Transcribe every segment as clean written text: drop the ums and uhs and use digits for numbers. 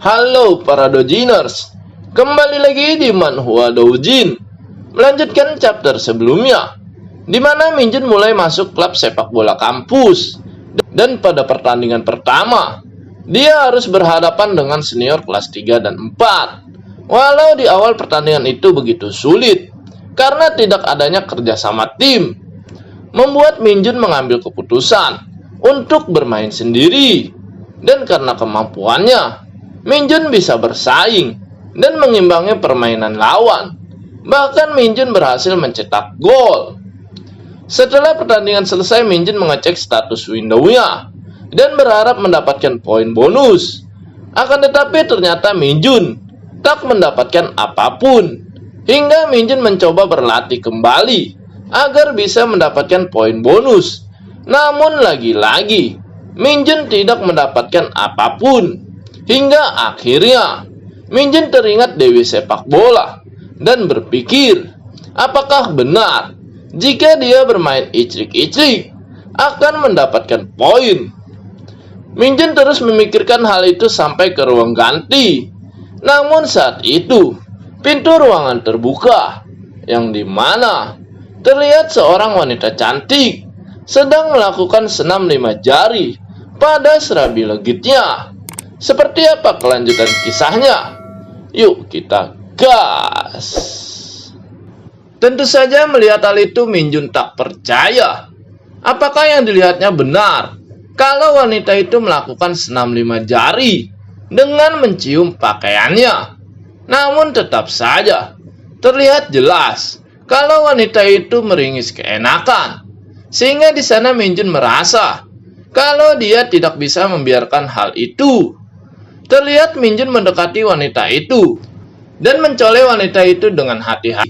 Halo para Dojiners, kembali lagi di Manhwa Dojin. Melanjutkan chapter sebelumnya, di mana Minjun mulai masuk klub sepak bola kampus. Dan pada pertandingan pertama, dia harus berhadapan dengan senior kelas 3 dan 4. Walau di awal pertandingan itu begitu sulit, karena tidak adanya kerjasama tim, membuat Minjun mengambil keputusan untuk bermain sendiri. Dan karena kemampuannya, Minjun bisa bersaing dan mengimbangi permainan lawan. Bahkan Minjun berhasil mencetak gol. Setelah pertandingan selesai, Minjun mengecek status window-nya dan berharap mendapatkan poin bonus. Akan tetapi ternyata Minjun tak mendapatkan apapun. Hingga Minjun mencoba berlatih kembali agar bisa mendapatkan poin bonus. Namun lagi-lagi Minjun tidak mendapatkan apapun. Hingga akhirnya Minjun teringat Dewi sepak bola dan berpikir, apakah benar jika dia bermain icrik-icrik akan mendapatkan poin? Minjun terus memikirkan hal itu sampai ke ruang ganti. Namun saat itu pintu ruangan terbuka, yang dimana terlihat seorang wanita cantik sedang melakukan senam 5 jari pada serabi legitnya. Seperti apa kelanjutan kisahnya? Yuk kita gas. Tentu saja melihat hal itu Minjun tak percaya. Apakah yang dilihatnya benar? Kalau wanita itu melakukan senam 5 jari dengan mencium pakaiannya. Namun tetap saja terlihat jelas kalau wanita itu meringis keenakan. Sehingga di sana Minjun merasa kalau dia tidak bisa membiarkan hal itu. Terlihat Minjun mendekati wanita itu dan mencolek wanita itu dengan hati-hati.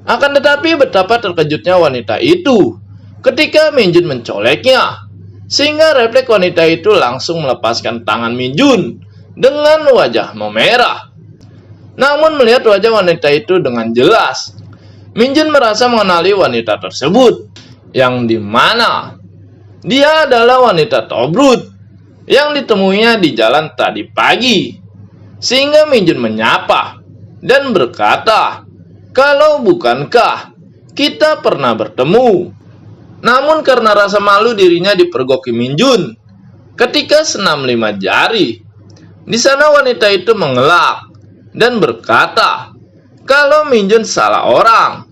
Akan tetapi betapa terkejutnya wanita itu ketika Minjun mencoleknya, sehingga refleks wanita itu langsung melepaskan tangan Minjun dengan wajah memerah. Namun melihat wajah wanita itu dengan jelas, Minjun merasa mengenali wanita tersebut, yang dimana dia adalah wanita Tobrut yang ditemuinya di jalan tadi pagi. Sehingga Minjun menyapa dan berkata, kalau bukankah kita pernah bertemu? Namun karena rasa malu dirinya dipergoki Minjun ketika senam 5 jari. Di sana wanita itu mengelak dan berkata kalau Minjun salah orang.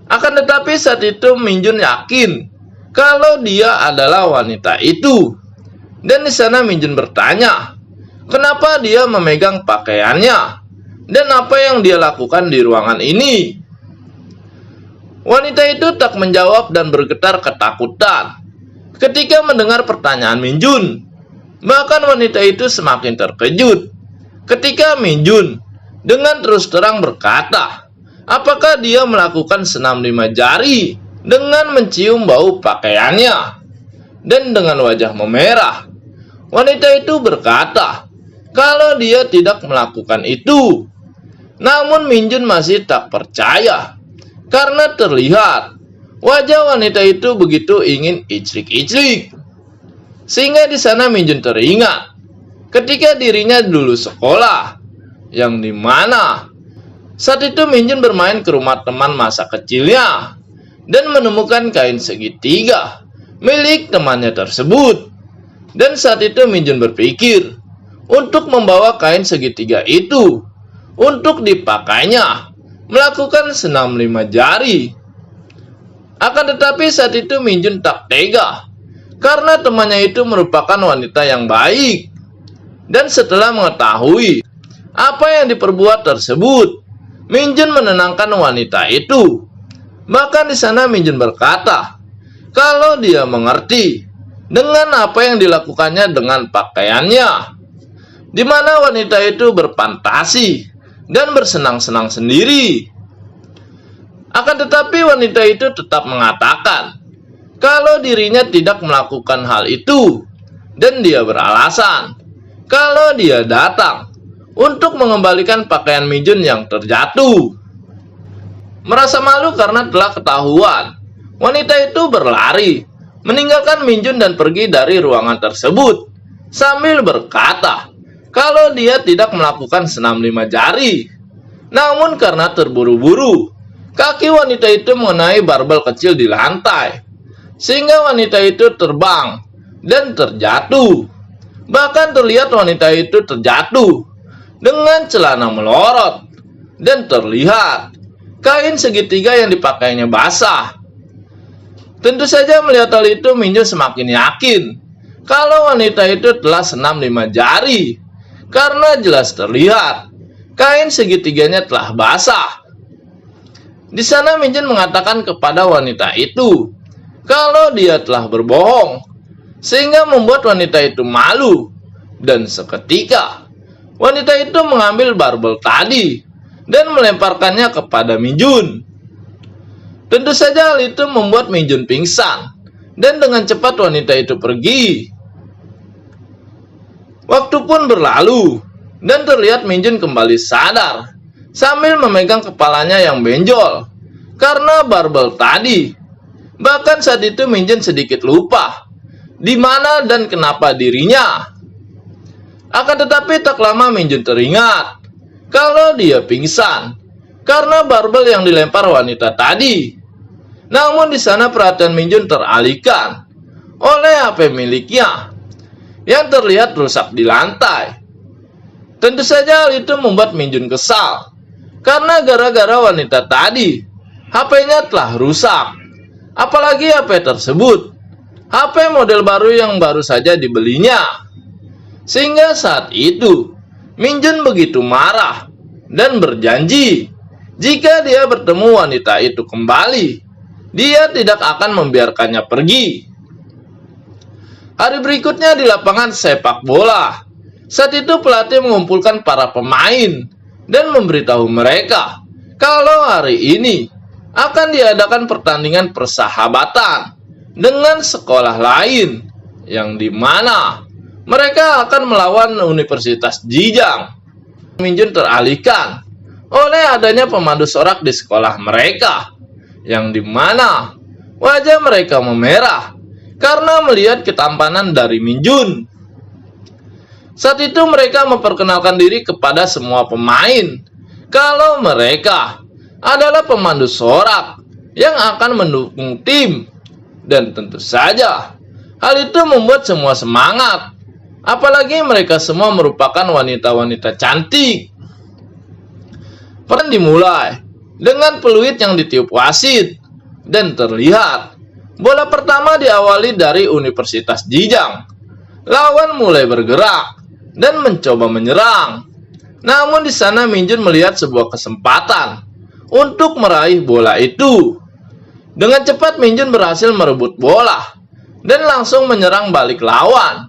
Akan tetapi saat itu Minjun yakin kalau dia adalah wanita itu. Dan di sana Minjun bertanya, kenapa dia memegang pakaiannya dan apa yang dia lakukan di ruangan ini? Wanita itu tak menjawab dan bergetar ketakutan ketika mendengar pertanyaan Minjun. Bahkan wanita itu semakin terkejut ketika Minjun dengan terus terang berkata, apakah dia melakukan senam 5 jari dengan mencium bau pakaiannya? Dan dengan wajah memerah, wanita itu berkata kalau dia tidak melakukan itu. Namun Minjun masih tak percaya karena terlihat wajah wanita itu begitu ingin icrik-icrik. Sehingga di sana Minjun teringat ketika dirinya dulu sekolah, yang dimana saat itu Minjun bermain ke rumah teman masa kecilnya dan menemukan kain segitiga milik temannya tersebut. Dan saat itu Minjun berpikir untuk membawa kain segitiga itu untuk dipakainya melakukan senam 5 jari. Akan tetapi saat itu Minjun tak tega karena temannya itu merupakan wanita yang baik. Dan setelah mengetahui apa yang diperbuat tersebut, Minjun menenangkan wanita itu. Bahkan di sana Minjun berkata kalau dia mengerti dengan apa yang dilakukannya dengan pakaiannya, di mana wanita itu berfantasi dan bersenang-senang sendiri. Akan tetapi wanita itu tetap mengatakan kalau dirinya tidak melakukan hal itu, dan dia beralasan kalau dia datang untuk mengembalikan pakaian Minjun yang terjatuh. Merasa malu karena telah ketahuan, wanita itu berlari meninggalkan Minjun dan pergi dari ruangan tersebut sambil berkata kalau dia tidak melakukan senam 5 jari. Namun karena terburu-buru, kaki wanita itu mengenai barbel kecil di lantai, sehingga wanita itu terbang dan terjatuh. Bahkan terlihat wanita itu terjatuh dengan celana melorot dan terlihat kain segitiga yang dipakainya basah. Tentu saja melihat hal itu, Minjun semakin yakin kalau wanita itu telah senam 5 jari, karena jelas terlihat kain segitiganya telah basah. Di sana Minjun mengatakan kepada wanita itu kalau dia telah berbohong, sehingga membuat wanita itu malu. Dan seketika wanita itu mengambil barbel tadi dan melemparkannya kepada Minjun. Tentu saja hal itu membuat Minjun pingsan, dan dengan cepat wanita itu pergi. Waktu pun berlalu, dan terlihat Minjun kembali sadar sambil memegang kepalanya yang benjol karena barbel tadi. Bahkan saat itu Minjun sedikit lupa di mana dan kenapa dirinya. Akan tetapi tak lama Minjun teringat kalau dia pingsan karena barbel yang dilempar wanita tadi. Namun di sana perhatian Minjun teralihkan oleh HP miliknya yang terlihat rusak di lantai. Tentu saja hal itu membuat Minjun kesal, karena gara-gara wanita tadi HP-nya telah rusak. Apalagi HP tersebut HP model baru yang baru saja dibelinya. Sehingga saat itu Minjun begitu marah dan berjanji jika dia bertemu wanita itu kembali, dia tidak akan membiarkannya pergi. Hari berikutnya di lapangan sepak bola, saat itu pelatih mengumpulkan para pemain dan memberitahu mereka kalau hari ini akan diadakan pertandingan persahabatan dengan sekolah lain, yang dimana mereka akan melawan Universitas Jijang. Minjun teralihkan oleh adanya pemandu sorak di sekolah mereka, yang dimana wajah mereka memerah karena melihat ketampanan dari Minjun. Saat itu mereka memperkenalkan diri kepada semua pemain kalau mereka adalah pemandu sorak yang akan mendukung tim. Dan tentu saja hal itu membuat semua semangat, apalagi mereka semua merupakan wanita-wanita cantik. Pertandingan dimulai dengan peluit yang ditiup wasit, dan terlihat bola pertama diawali dari Universitas Jijang. Lawan mulai bergerak dan mencoba menyerang. Namun di sana Minjun melihat sebuah kesempatan untuk meraih bola itu. Dengan cepat Minjun berhasil merebut bola dan langsung menyerang balik lawan.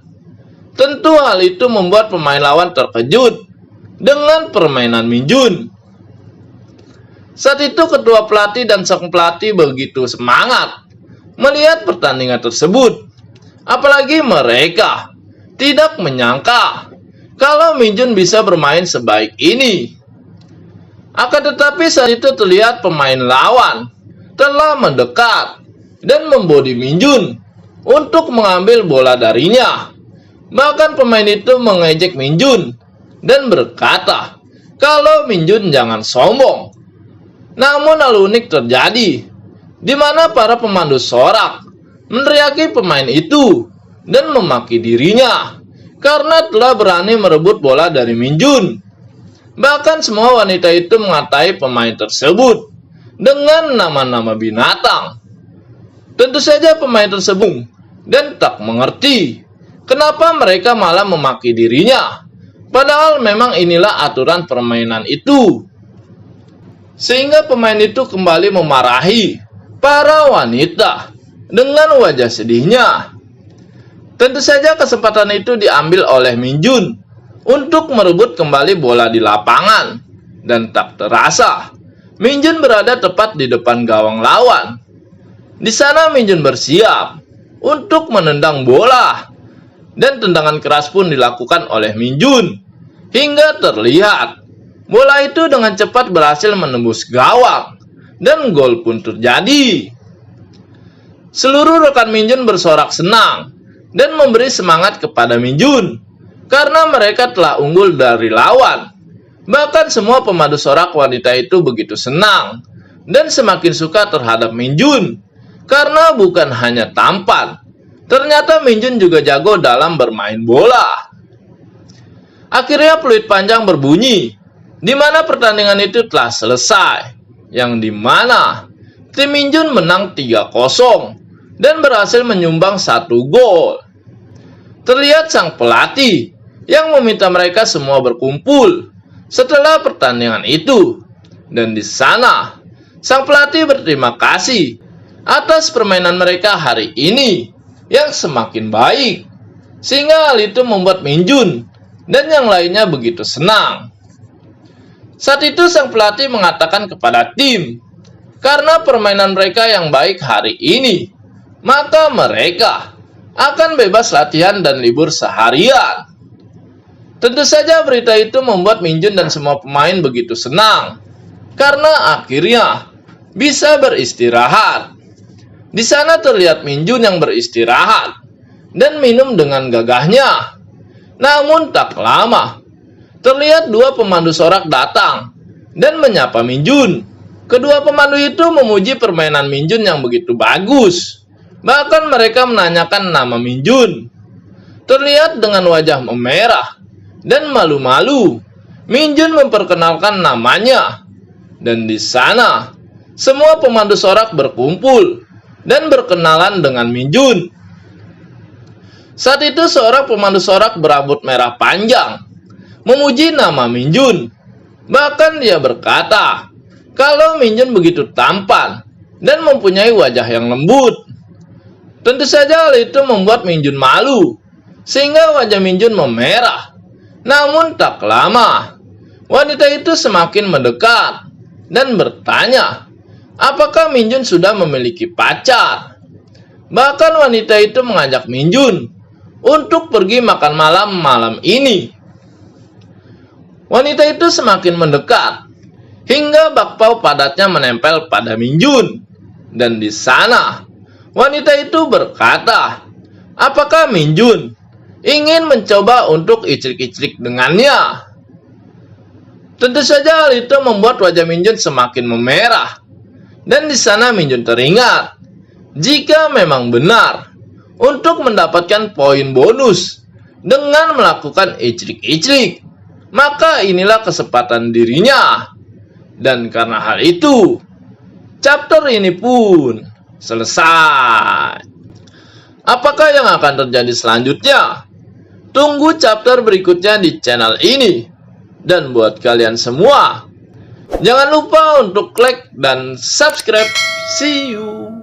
Tentu hal itu membuat pemain lawan terkejut dengan permainan Minjun. Saat itu ketua pelatih dan sang pelatih begitu semangat melihat pertandingan tersebut. Apalagi mereka tidak menyangka kalau Minjun bisa bermain sebaik ini. Akan tetapi saat itu terlihat pemain lawan telah mendekat dan membodi Minjun untuk mengambil bola darinya. Bahkan pemain itu mengejek Minjun dan berkata kalau Minjun jangan sombong. Namun hal unik terjadi, di mana para pemandu sorak meneriaki pemain itu dan memaki dirinya karena telah berani merebut bola dari Minjun. Bahkan semua wanita itu mengatai pemain tersebut dengan nama-nama binatang. Tentu saja pemain tersebut dan tak mengerti kenapa mereka malah memaki dirinya, padahal memang inilah aturan permainan itu. Sehingga pemain itu kembali memarahi para wanita dengan wajah sedihnya. Tentu saja kesempatan itu diambil oleh Minjun untuk merebut kembali bola di lapangan. Dan tak terasa Minjun berada tepat di depan gawang lawan. Di sana Minjun bersiap untuk menendang bola. Dan tendangan keras pun dilakukan oleh Minjun, hingga terlihat bola itu dengan cepat berhasil menembus gawang, dan gol pun terjadi. Seluruh rekan Minjun bersorak senang dan memberi semangat kepada Minjun karena mereka telah unggul dari lawan. Bahkan semua pemandu sorak wanita itu begitu senang dan semakin suka terhadap Min Jun, karena bukan hanya tampan, ternyata Min Jun juga jago dalam bermain bola. Akhirnya peluit panjang berbunyi, di mana pertandingan itu telah selesai, yang dimana tim Min Jun menang 3-0 dan berhasil menyumbang 1 gol. Terlihat sang pelatih yang meminta mereka semua berkumpul setelah pertandingan itu, dan di sana sang pelatih berterima kasih atas permainan mereka hari ini yang semakin baik, sehingga hal itu membuat Min Jun dan yang lainnya begitu senang. Saat itu sang pelatih mengatakan kepada tim, karena permainan mereka yang baik hari ini, maka mereka akan bebas latihan dan libur seharian. Tentu saja berita itu membuat Min Jun dan semua pemain begitu senang, karena akhirnya bisa beristirahat. Di sana terlihat Min Jun yang beristirahat dan minum dengan gagahnya. Namun tak lama, terlihat 2 pemandu sorak datang dan menyapa Min Jun. Kedua pemandu itu memuji permainan Min Jun yang begitu bagus. Bahkan mereka menanyakan nama Min Jun. Terlihat dengan wajah memerah dan malu-malu, Min Jun memperkenalkan namanya. Dan di sana, semua pemandu sorak berkumpul dan berkenalan dengan Min Jun. Saat itu seorang pemandu sorak berambut merah panjang memuji nama Min Jun. Bahkan dia berkata kalau Min Jun begitu tampan dan mempunyai wajah yang lembut. Tentu saja hal itu membuat Min Jun malu, sehingga wajah Min Jun memerah. Namun tak lama, wanita itu semakin mendekat dan bertanya, apakah Min Jun sudah memiliki pacar? Bahkan wanita itu mengajak Min Jun untuk pergi makan malam ini. Wanita itu semakin mendekat hingga bakpao padatnya menempel pada Min Jun. Dan di sana, wanita itu berkata, apakah Min Jun ingin mencoba untuk iclik-iclik dengannya? Tentu saja hal itu membuat wajah Min Jun semakin memerah. Dan di sana Min Jun teringat, jika memang benar untuk mendapatkan poin bonus dengan melakukan iclik-iclik, maka inilah kesempatan dirinya. Dan karena hal itu, chapter ini pun selesai. Apakah yang akan terjadi selanjutnya? Tunggu chapter berikutnya di channel ini. Dan buat kalian semua, jangan lupa untuk like dan subscribe. See you.